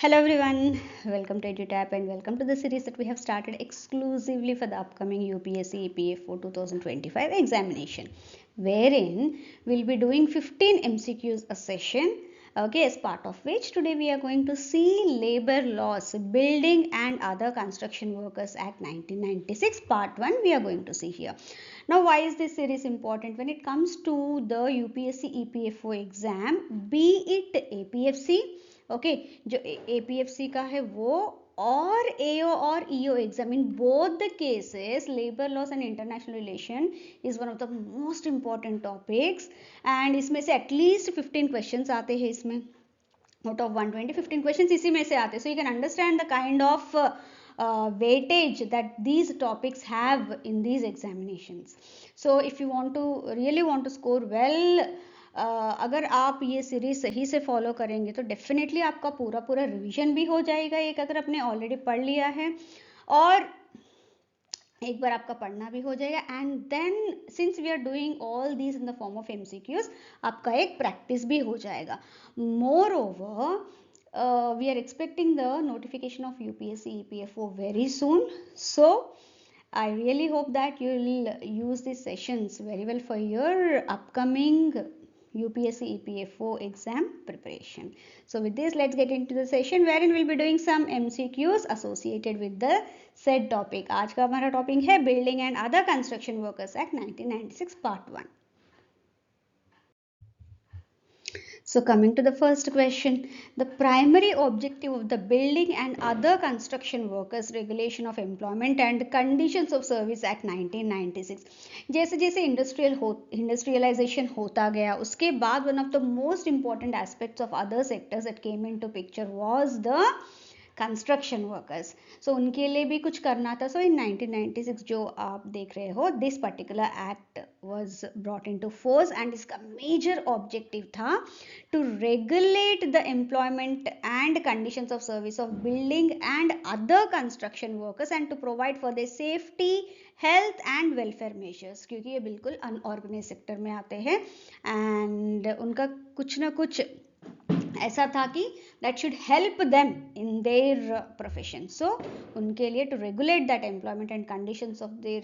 Hello everyone, welcome to EduTap and welcome to the series that we have started exclusively for the upcoming UPSC EPFO 2025 examination, wherein we'll be doing 15 MCQs a session. Okay, as part of which today we are going to see Labor Laws, Building and Other Construction Workers Act 1996 part 1 we are going to see here. Now, why is this series important? When it comes to the UPSC EPFO exam, be it APFC, okay जो APFC का है वो और AO और EO exam, in both the cases labour laws and international relation is one of the most important topics and इसमें से at least 15 questions आते हैं इसमें आउट ऑफ 120 15 क्वेश्चंस इसी में से आते हैं. So you can understand the kind of weightage that these topics have in these examinations. So if you really want to score well, अगर आप ये सीरीज सही से फॉलो करेंगे तो डेफिनेटली आपका पूरा रिवीजन भी हो जाएगा, एक अगर आपने ऑलरेडी पढ़ लिया है और एक बार आपका पढ़ना भी हो जाएगा. And then since we are doing all these in the form of MCQs, आपका एक प्रैक्टिस भी हो जाएगा. Moreover we are expecting the notification of UPSC EPFO very soon, so I really hope that you will use these sessions very well for your upcoming UPSC EPFO exam preparation. So with this, let's get into the session wherein we'll be doing some MCQs associated with the said topic. आज का हमारा topic है Building and Other Construction Workers Act 1996 Part 1. So coming to the first question, the primary objective of the Building and Other Construction Workers Regulation of Employment and Conditions of Service Act 1996. जैसे जैसे industrialisation होता गया उसके बाद one of the most important aspects of other sectors that came into picture was the construction workers. So उनके लिए भी कुछ करना था. सो इन 1996 जो आप देख रहे हो, this particular act was brought into force and इसका मेजर ऑब्जेक्टिव था to regulate the employment and conditions of service of building and other construction workers and to provide for the safety, health and welfare measures, क्योंकि ये बिल्कुल unorganised sector में आते हैं and उनका कुछ ना कुछ ऐसा था कि that should help them in their profession. So उनके लिए to regulate that employment and conditions of their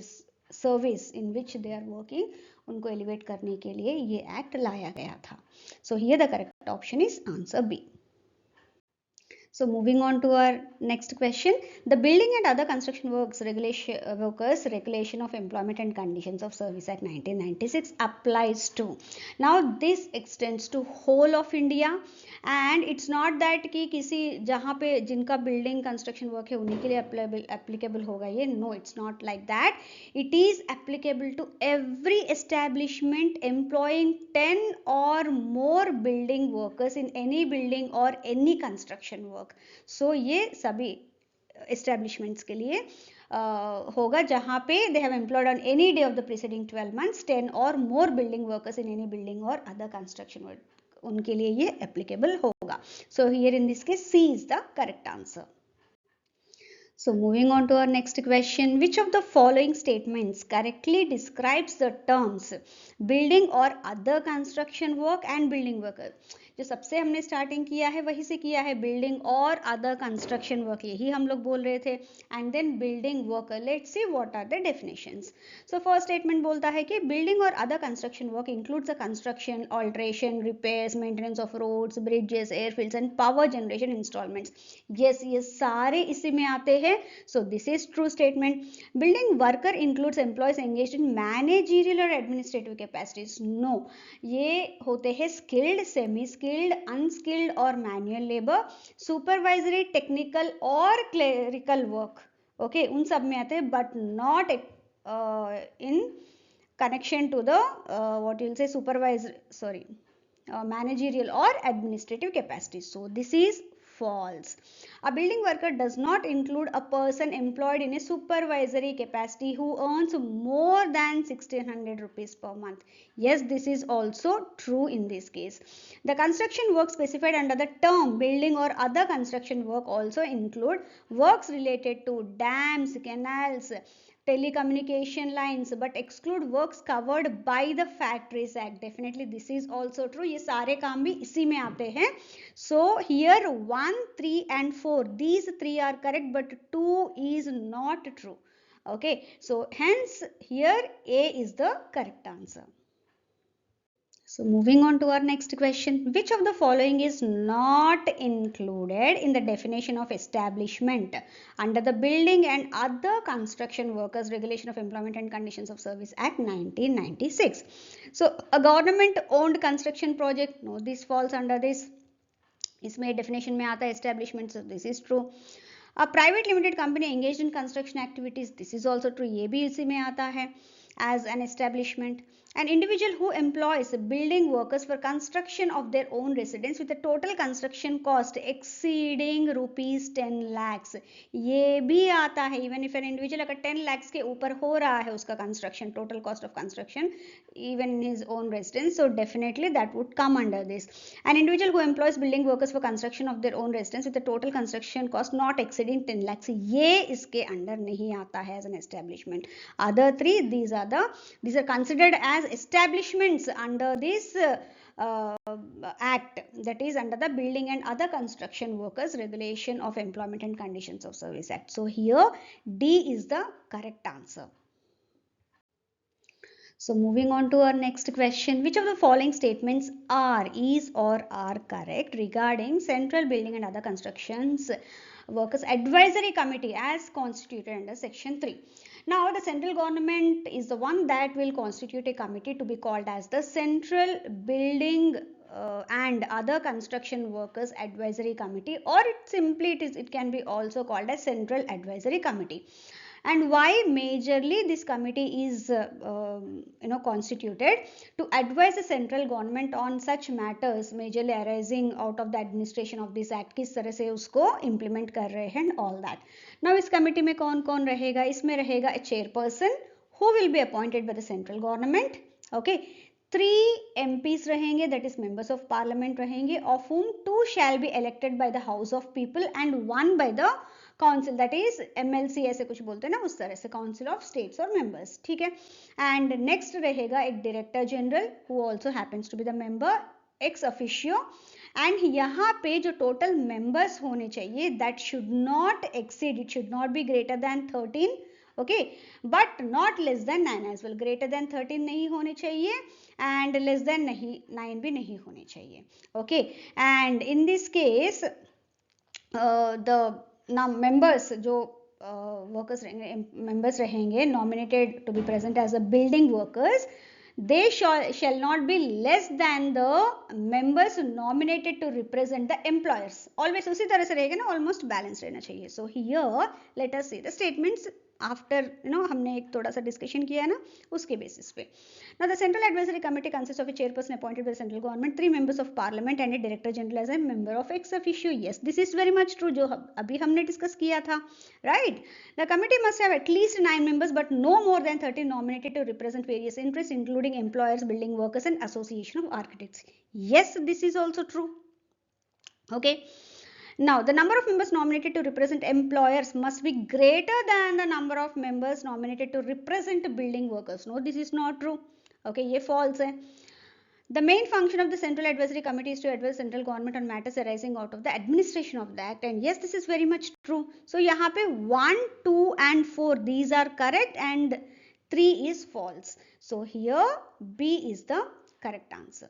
service in which they are working, उनको elevate करने के लिए ये act लाया गया था. So here the correct option is answer B. So moving on to our next question, the Building and Other Construction Workers Regulation of Employment and Conditions of Service Act 1996 applies to. Now this extends to whole of India and it's not that कि किसी जहाँ पे जिनका building construction work है उन्हीं के लिए applicable होगा ये. No, it's not like that. It is applicable to every establishment employing 10 or more building workers in any building or any construction work. So ये सभी establishments के लिए होगा जहाँ पे they have employed on any day of the preceding 12 months 10 or more building workers in any building or other construction work, उनके लिए ये applicable होगा. So here in this case C is the correct answer. So moving on to our next question, which of the following statements correctly describes the terms building or other construction work and building worker? जो सबसे हमने starting किया है वही से किया है, building और अदर कंस्ट्रक्शन वर्क, यही हम लोग बोल रहे थे. And then building worker, let's see what are the definitions. So first statement बोलता है कि बिल्डिंग और other construction work includes the construction, alteration, repairs, maintenance of roads, bridges, airfields and power generation installments. Yes, ये सारे इसी में आते हैं. So this is true statement. Building worker includes employees engaged in managerial और administrative capacities. No, ये होते हैं skilled, semi skilled, unskilled or manual labor, supervisory, technical or clerical work. Okay, उन सब में आते हैं but not in connection to the what you'll say managerial or administrative capacity. So this is false. A building worker does not include a person employed in a supervisory capacity who earns more than 1600 rupees per month. Yes, this is also true in this case. The construction work specified under the term building or other construction work also include works related to dams, canals, telecommunication lines, but exclude works covered by the Factories Act. Definitely this is also true. ये सारे काम भी इसी में आते हैं. So here 1, 3 and 4, these 3 are correct, but 2 is not true. Okay, so hence here A is the correct answer. So moving on to our next question. Which of the following is not included in the definition of establishment under the Building and Other Construction Workers Regulation of Employment and Conditions of Service Act 1996? So a government owned construction project, no, this falls under this. इसमें definition में आता है establishment, so this is true. A private limited company engaged in construction activities, this is also true, ये भी इसी में आता है as an establishment. An individual who employs building workers for construction of their own residence with a total construction cost exceeding rupees 10 lakhs, ये भी आता है. Even if an individual अगर 10 lakhs के ऊपर हो रहा है उसका construction, total cost of construction, even in his own residence, so definitely that would come under this. An individual who employs building workers for construction of their own residence with a total construction cost not exceeding 10 lakhs, ये इसके under नहीं आता है as an establishment. Other three, these are considered as establishments under this act, that is under the Building and Other Construction Workers Regulation of Employment and Conditions of Service Act. So here D is the correct answer. So moving on to our next question. Which of the following statements is or are correct regarding Central Building and Other Constructions Workers Advisory Committee as constituted under Section 3? Now the central government is the one that will constitute a committee to be called as the Central Building and Other Construction Workers Advisory Committee, or it can be also called as Central Advisory Committee. And why majorly this committee is constituted? To advise the central government on such matters majorly arising out of the administration of this act, किस तरह से उसको implement कर रहे हैं and all that. Now इस committee में कौन कौन रहेगा? इसमें रहेगा a chairperson who will be appointed by the central government. Okay, 3 MPs रहेंगे, that is members of parliament रहेंगे, of whom 2 shall be elected by the House of People and 1 by the council, that is MLC ऐसे कुछ बोलते हैं ना, उस तरह से काउंसिल ऑफ स्टेट्स और मेंबर्स. ठीक है. एंड नेक्स्ट रहेगा एक director general who also happens to be the member ex officio. And यहाँ पे जो टोटल मेंबर्स होने चाहिए that should not exceed, it should not be greater than 13. Okay, but not less than 9 as well. Greater than 13 नहीं होने चाहिए and less than 9 भी नहीं होने चाहिए. Okay, and in this case the members जो workers members रहेंगे nominated to be present as a building workers, they shall not be less than the members nominated to represent the employers. Always उसी तरह से रहेगा ना, almost balance रहना चाहिए. So here let us see the statements after हमने एक थोड़ा सा डिस्कशन किया है ना, उसके बेसिस पे. Now the Central Advisory Committee consists of a chairperson appointed by the central government, 3 members of parliament and a director general as a member of ex officio. Yes, this is very much true, जो अभी हमने discuss किया था, right? The committee must have at least 9 members but no more than 13 nominated to represent various interests including employers, building workers and association of architects. Yes, this is also true. Okay. Now, the number of members nominated to represent employers must be greater than the number of members nominated to represent building workers. No, this is not true. Okay, ये false है. The main function of the Central Advisory Committee is to advise central government on matters arising out of the administration of the act. And yes, this is very much true. So, यहाँ पे 1, 2 and 4, these are correct and 3 is false. So, here B is the correct answer.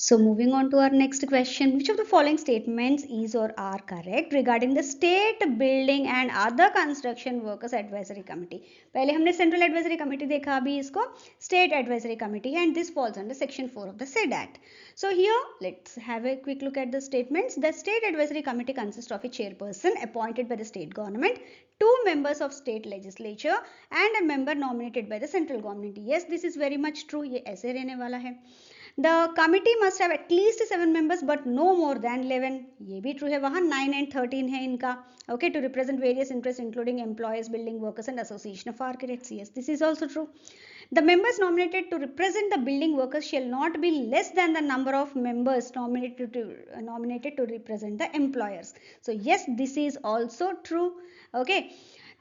So moving on to our next question. Which of the following statements is or are correct regarding the State Building and Other Construction Workers Advisory Committee? पहले हमने Central Advisory Committee देखा, अभी इसको State Advisory Committee है, and this falls under Section 4 of the said Act. So here let's have a quick look at the statements. The State Advisory Committee consists of a chairperson appointed by the state government, 2 members of state legislature and a member nominated by the central government. Yes, this is very much true. ये ऐसे रहने वाला है. The committee must have at least 7 members but no more than 11. ये भी true है, वहाँ 9 and 13 है इनका. Okay, to represent various interests including employees, building workers and association of architects. Yes, this is also true. The members nominated to represent the building workers shall not be less than the number of members nominated to represent the employers. So yes, this is also true. Okay.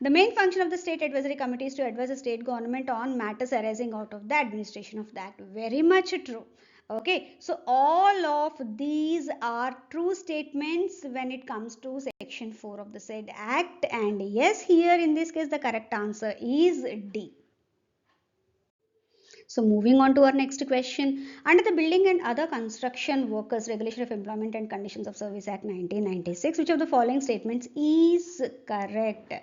The main function of the state advisory committee is to advise the state government on matters arising out of the administration of that. Very much true. Okay, so all of these are true statements when it comes to section 4 of the said act, and yes, here in this case the correct answer is D. So moving on to our next question. Under the Building and Other Construction Workers Regulation of Employment and Conditions of Service Act 1996, which of the following statements is correct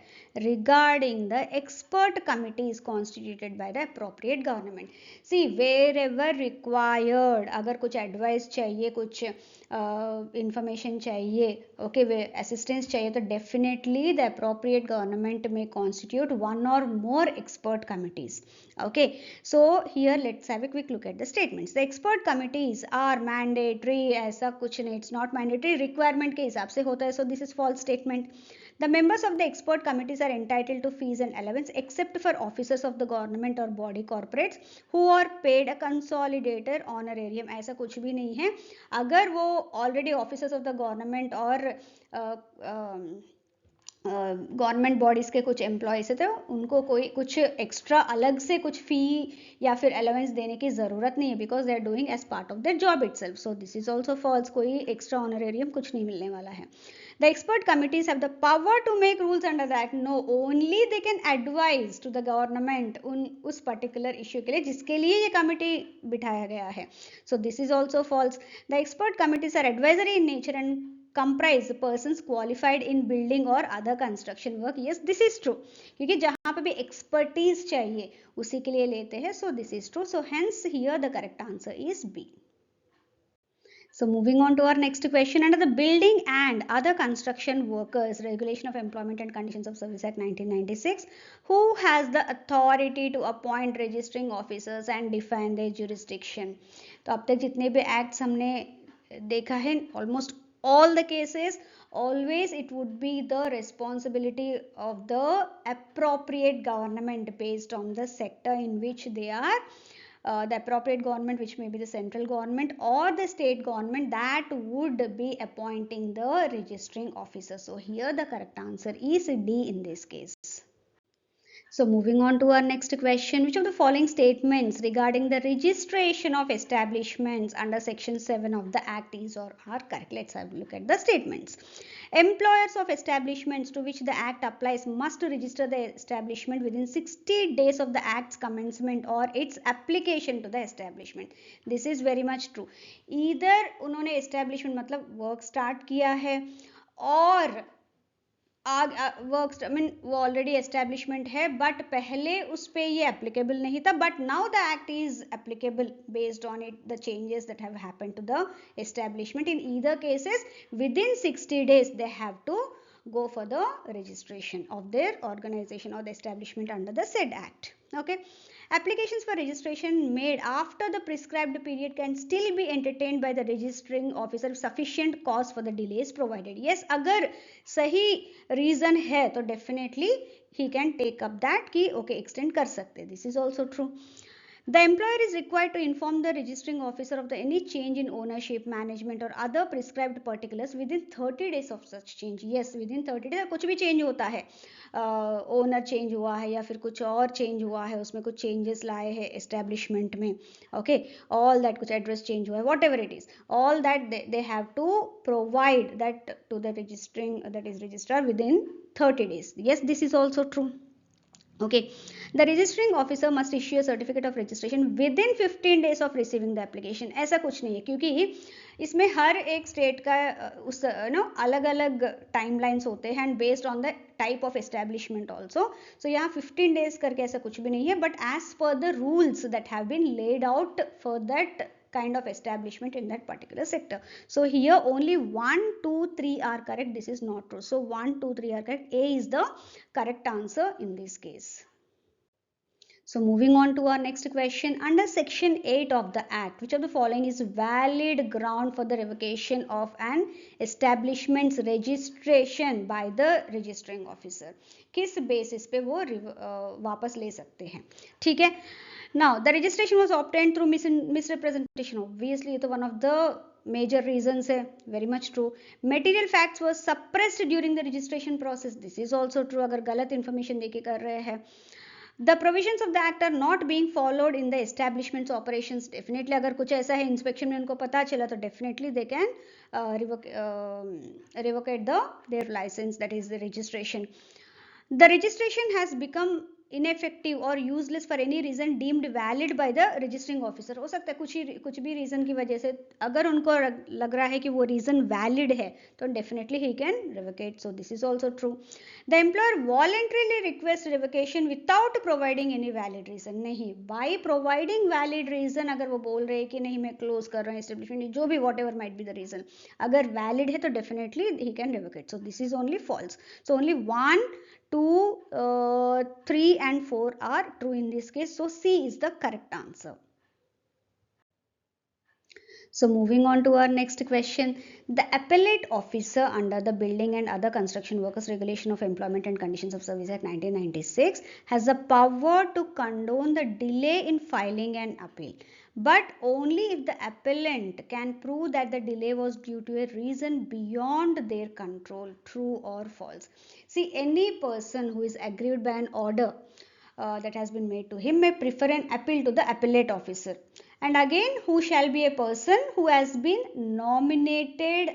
regarding the expert committees constituted by the appropriate government? See, wherever required, अगर कुछ advice चाहिए, कुछ information चाहिए, okay, assistance चाहिए, तो definitely the appropriate government may constitute one or more expert committees. Okay, so here let's have a quick look at the statements. The expert committees are mandatory, ऐसा कुछ नहीं, it's not mandatory, requirement के हिसाब से होता है, so this is false statement. The members of the expert committees are entitled to fees and allowance except for officers of the government or body corporates who are paid a consolidated honorarium. ऐसा कुछ भी नहीं है. अगर वो already officers of the government और government bodies के कुछ एम्प्लॉयज़ है, तो उनको कोई कुछ एक्स्ट्रा अलग से कुछ फ़ी या फिर अलाउंस देने की ज़रूरत नहीं है, because they are doing as part of their job itself. So this is also false. कोई एक्स्ट्रा ऑनरेरियम कुछ नहीं मिलने वाला है. The expert committees have the power to make rules under the act. No, only they can advise to the government उस particular issue के लिए जिसके लिए ये committee बिठाया गया है. So this is also false. The expert committees are advisory in nature and comprise persons qualified in building or other construction work. Yes, this is true. क्योंकि जहाँ पे भी expertise चाहिए उसी के लिए लेते हैं. So this is true. So hence here the correct answer is B. So moving on to our next question. Under the Building and Other Construction Workers Regulation of Employment and Conditions of Service Act 1996, who has the authority to appoint registering officers and define their jurisdiction? तो अब तक जितने भी acts हमने देखा है, almost all the cases, always it would be the responsibility of the appropriate government based on the sector in which they are. The appropriate government, which may be the central government or the state government, that would be appointing the registering officer. So here the correct answer is D in this case. So moving on to our next question. Which of the following statements regarding the registration of establishments under section 7 of the act is or are correct? Let's have a look at the statements. Employers of establishments to which the act applies must register the establishment within 60 days of the act's commencement or its application to the establishment. This is very much true. Either उन्होंने establishment मतलब work start किया है और work वो already establishment है but पहले उस पर ये एप्लीकेबल नहीं था, but now the act is applicable based on it the changes that have happened to the establishment. In either cases within 60 days they have to go for the registration of their organization or the establishment under the said act. Okay, applications for registration made after the prescribed period can still be entertained by the registering officer if sufficient cause for the delay is provided. Yes, अगर सही reason है तो definitely he can take up that कि okay extend कर सकते. This is also true. The employer is required to inform the registering officer of any change in ownership, management or other prescribed particulars within 30 days of such change. Yes, within 30 days. कुछ भी change होता है, owner change हुआ है या फिर कुछ और चेंज हुआ है, उसमें कुछ चेंजेस लाए हैं एस्टेब्लिशमेंट में, ओके, ऑल दैट, कुछ एड्रेस चेंज हुआ है, whatever it is, all that they have to provide that to the registering that is registrar within 30 days. Yes, this is also true. Okay, the registering officer must issue a certificate of registration within 15 days of receiving the application. ऐसा कुछ नहीं है क्योंकि इसमें हर एक state का उस अलग अलग टाइमलाइंस होते हैं and based on the type of establishment also. So यहाँ 15 days करके ऐसा कुछ भी नहीं है, but as per the rules that have been laid out for that kind of establishment in that particular sector. So here only 1, 2, 3 are correct. This is not true. So 1, 2, 3 are correct. A is the correct answer in this case. So moving on to our next question. Under section 8 of the act, which of the following is valid ground for the revocation of an establishment's registration by the registering officer? किस basis पे वो वापस ले सकते हैं? ठीक है. Now, the registration was obtained through misrepresentation. Obviously, ये तो one of the major reasons है, very much true. Material facts were suppressed during the registration process, this is also true. अगर गलत इन्फॉर्मेशन देके कर रहे हैं. The provisions of the act are not being followed in the establishment's operations. Definitely अगर कुछ ऐसा है inspection में उनको पता चला तो definitely they can revocate their license, that is the registration. The registration has become ineffective or useless for any reason deemed valid by the registering officer. हो सकता है कुछ भी reason की वजह से अगर उनको लग रहा है कि वो reason valid है तो definitely he can revocate. So this is also true. The employer voluntarily requests revocation without providing any valid reason. नहीं, by providing valid reason अगर वो बोल रहे हैं कि नहीं मैं close कर रहा हूँ establishment, जो भी whatever might be the reason, अगर valid है तो definitely he can revocate. So this is only false. So only 1, 2, 3 and 4 are true in this case. So C is the correct answer. So moving on to our next question. The appellate officer under the Building and Other Construction Workers Regulation of Employment and Conditions of Service Act 1996 has the power to condone the delay in filing an appeal, but only if the appellant can prove that the delay was due to a reason beyond their control. True or false? See, any person who is aggrieved by an order that has been made to him may prefer an appeal to the appellate officer. And again, who shall be a person who has been nominated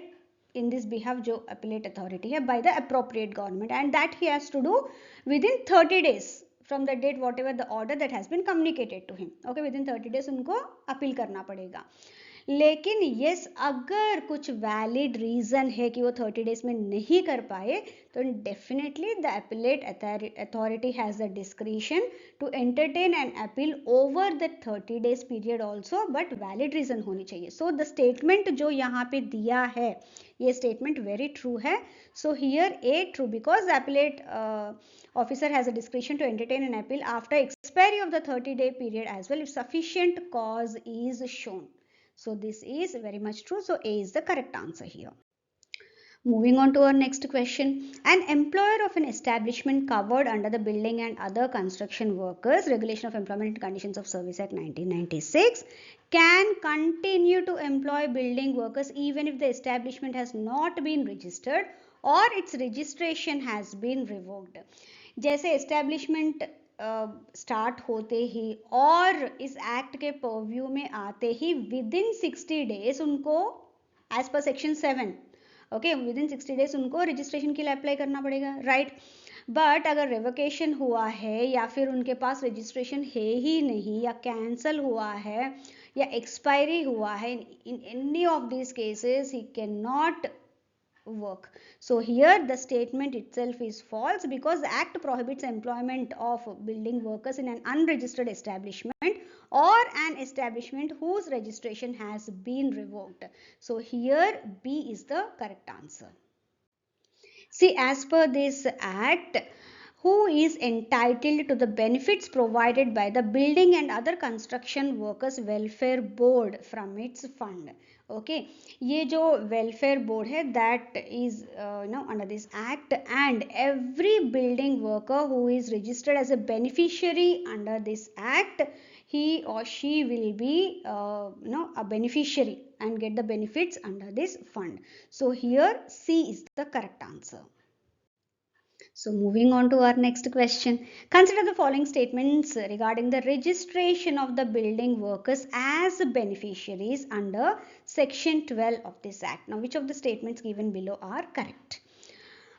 in this behalf, जो appellate authority है, by the appropriate government, and that he has to do within 30 days from the date whatever the order that has been communicated to him. Okay, within 30 days उनको appeal करना पड़ेगा. लेकिन yes अगर कुछ valid reason है कि वो 30 days में नहीं कर पाए तो definitely the appellate authority has the discretion to entertain an appeal over the 30 days period also, but valid reason होनी चाहिए. सो द स्टेटमेंट जो यहाँ पे दिया है ये स्टेटमेंट वेरी ट्रू है. So here A true because the appellate officer has a discretion to entertain an appeal after expiry of the 30-day period as well if sufficient cause is shown. So this is very much true. So A is the correct answer here. Moving on to our next question. An employer of an establishment covered under the Building and Other Construction Workers Regulation of Employment and Conditions of Service Act 1996 can continue to employ building workers even if the establishment has not been registered or its registration has been revoked. जैसे establishment start होते ही और इस act के purview में आते ही within 60 days उनको as per section 7 okay within 60 days उनको रजिस्ट्रेशन के लिए अप्लाई करना पड़ेगा, राइट. बट अगर रेवोकेशन हुआ है या फिर उनके पास रजिस्ट्रेशन है ही नहीं या कैंसल हुआ है या एक्सपायरी हुआ है, in any of this cases he can not work. So here the statement itself is false because the act prohibits employment of building workers in an unregistered establishment or an establishment whose registration has been revoked. So here B is the correct answer. See, as per this act, who is entitled to the benefits provided by the Building and Other Construction Workers Welfare Board from its fund? Okay ये जो welfare board है that is under this act and every building worker who is registered as a beneficiary under this act he or she will be a beneficiary and get the benefits under this fund. So here C is the correct answer. So moving on to our next question. Consider the following statements regarding the registration of the building workers as beneficiaries under section 12 of this act. Now which of the statements given below are correct?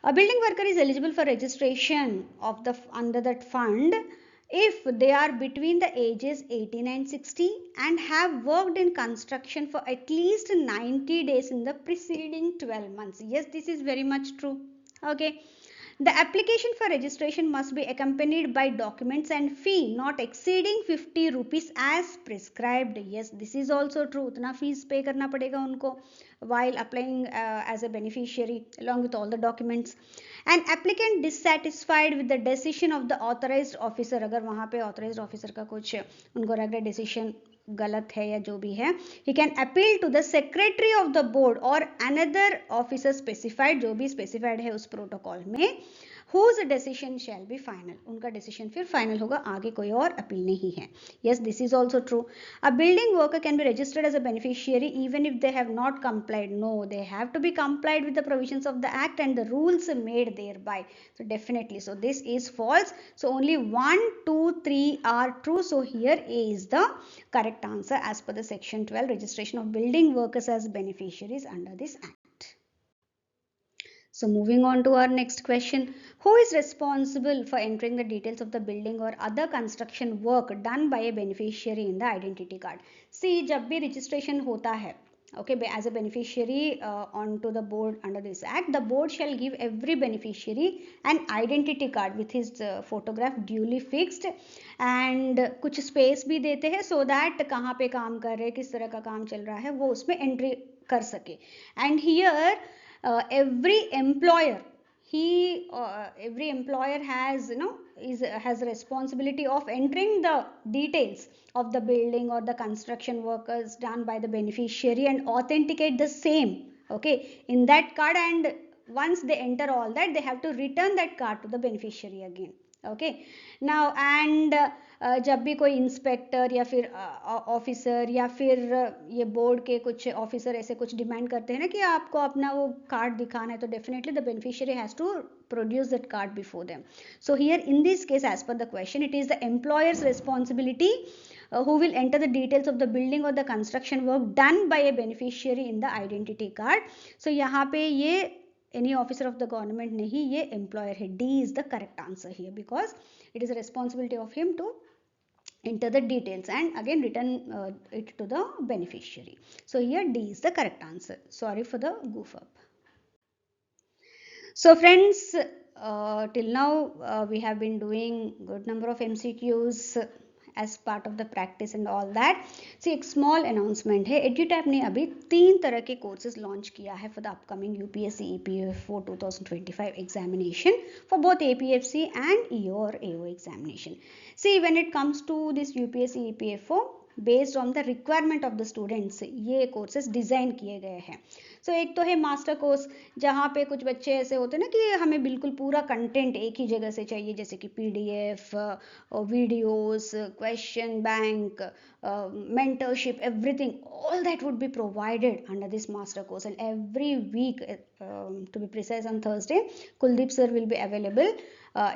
A building worker is eligible for registration of the under that fund if they are between the ages 18 and 60 and have worked in construction for at least 90 days in the preceding 12 months. Yes, this is very much true. Okay. The application for registration must be accompanied by documents and fee not exceeding 50 rupees as prescribed. Yes, this is also true. उतना fees pay करना पड़ेगा उनको while applying as a beneficiary along with all the documents. An applicant dissatisfied with the decision of the authorized officer, अगर वहाँ पे authorized officer का कुछ उनको लग रहा है decision गलत है या जो भी है, he can appeal to the secretary of the board or another officer specified, जो भी specified है उस protocol में, whose decision shall be final. उनका decision फिर final होगा, आगे कोई और appeal नहीं है. Yes, this is also true. A building worker can be registered as a beneficiary even if they have not complied. No, they have to be complied with the provisions of the act and the rules made thereby. So definitely, so this is false. So only 1, 2, 3 are true. So here A is the correct answer as per the section 12, registration of building workers as beneficiaries under this act. So moving on to our next question. Who is responsible for entering the details of the building or other construction work done by a beneficiary in the identity card? See, जब भी registration होता है, okay, as a beneficiary onto the board under this act, the board shall give every beneficiary an identity card with his photograph duly fixed and कुछ space भी देते हैं so that कहाँ पे काम कर रहे हैं, किस तरह का काम चल रहा है, वो उसमें entry कर सके. And here every employer has has responsibility of entering the details of the building or the construction workers done by the beneficiary and authenticate the same, okay, in that card. And once they enter all that, they have to return that card to the beneficiary again. Okay now and जब भी कोई inspector या फिर officer या फिर ये board के कुछ ऑफिसर ऐसे कुछ डिमांड करते हैं ना कि आपको अपना वो कार्ड दिखाना है, तो definitely the beneficiary has to produce that card before them. So here in this case, as per the question, it is the employer's responsibility who will enter the details of the building or the construction work done by a beneficiary in the identity card. So यहाँ पे ये any officer of the government नहीं, ये employer है. D is the correct answer here because it is a responsibility of him to enter the details and again return it to the beneficiary. So here D is the correct answer. Sorry for the goof up. So friends, till now we have been doing good number of MCQs as part of the practice and all that. See, एक small announcement है, EduTap ने अभी 3 तरह के courses launch किया है for the upcoming UPSC EPFO 2025 examination for both APFC and EO or AO examination. See, when it comes to this UPSC EPFO, based on the requirement of the students, ये courses design किए गए हैं. So एक तो है master course, जहाँ पे कुछ बच्चे ऐसे होते हैं ना कि हमें बिल्कुल पूरा कंटेंट एक ही जगह से चाहिए, जैसे कि PDF, videos, question bank, mentorship, everything, all that would be provided under this master course. And every week, to be precise on Thursday, Kuldeep sir will be available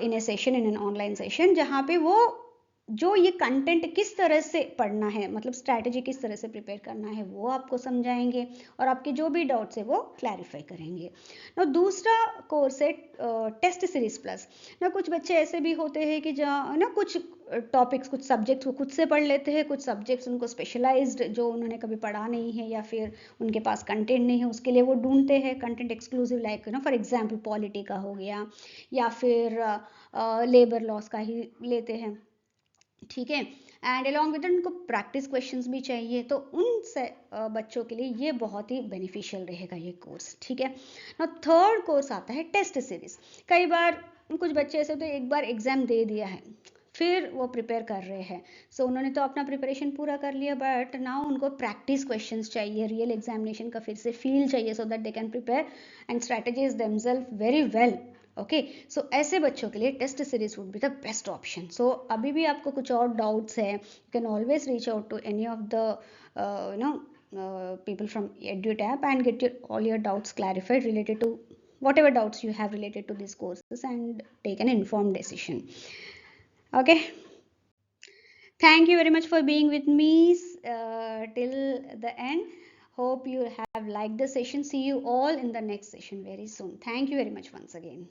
in a session, in an online session, जहाँ पे वो जो ये content किस तरह से पढ़ना है, मतलब स्ट्रैटेजी किस तरह से प्रिपेयर करना है, वो आपको समझाएंगे और आपके जो भी डाउट्स है वो क्लैरिफाई करेंगे. ना दूसरा कोर्स है टेस्ट सीरीज प्लस. ना कुछ बच्चे ऐसे भी होते हैं कि जहाँ ना कुछ टॉपिक्स, कुछ सब्जेक्ट्स वो खुद से पढ़ लेते हैं, कुछ सब्जेक्ट्स उनको स्पेशलाइज्ड जो उन्होंने कभी पढ़ा नहीं है या फिर उनके पास कंटेंट नहीं है, उसके लिए वो ढूंढते हैं content exclusive, like for example polity का हो गया या फिर लेबर लॉस का ही लेते हैं, ठीक है. एंड अलॉन्ग विद उनको प्रैक्टिस क्वेश्चंस भी चाहिए, तो उन बच्चों के लिए ये बहुत ही बेनिफिशियल रहेगा ये कोर्स, ठीक है. ना थर्ड कोर्स आता है टेस्ट सीरीज. कई बार कुछ बच्चे ऐसे होते हैं, एक बार एग्जाम दे दिया है, फिर वो प्रिपेयर कर रहे हैं, सो उन्होंने तो अपना प्रिपरेशन पूरा कर लिया, बट नाउ उनको प्रैक्टिस क्वेश्चंस चाहिए, रियल एग्जामिनेशन का फिर से फील चाहिए, so that they can prepare and strategies themselves very well. Okay, so ऐसे बच्चों के लिए test series would be the best option. So अभी भी आपको कुछ और डाउट्स है, you can always reach out to any of the people from EduTap and get all your doubts clarified related to whatever doubts you have related to these courses and take an informed decision. Okay, thank you very much for being with me till the end. Hope you have liked the session. See you all in the next session very soon. Thank you very much once again.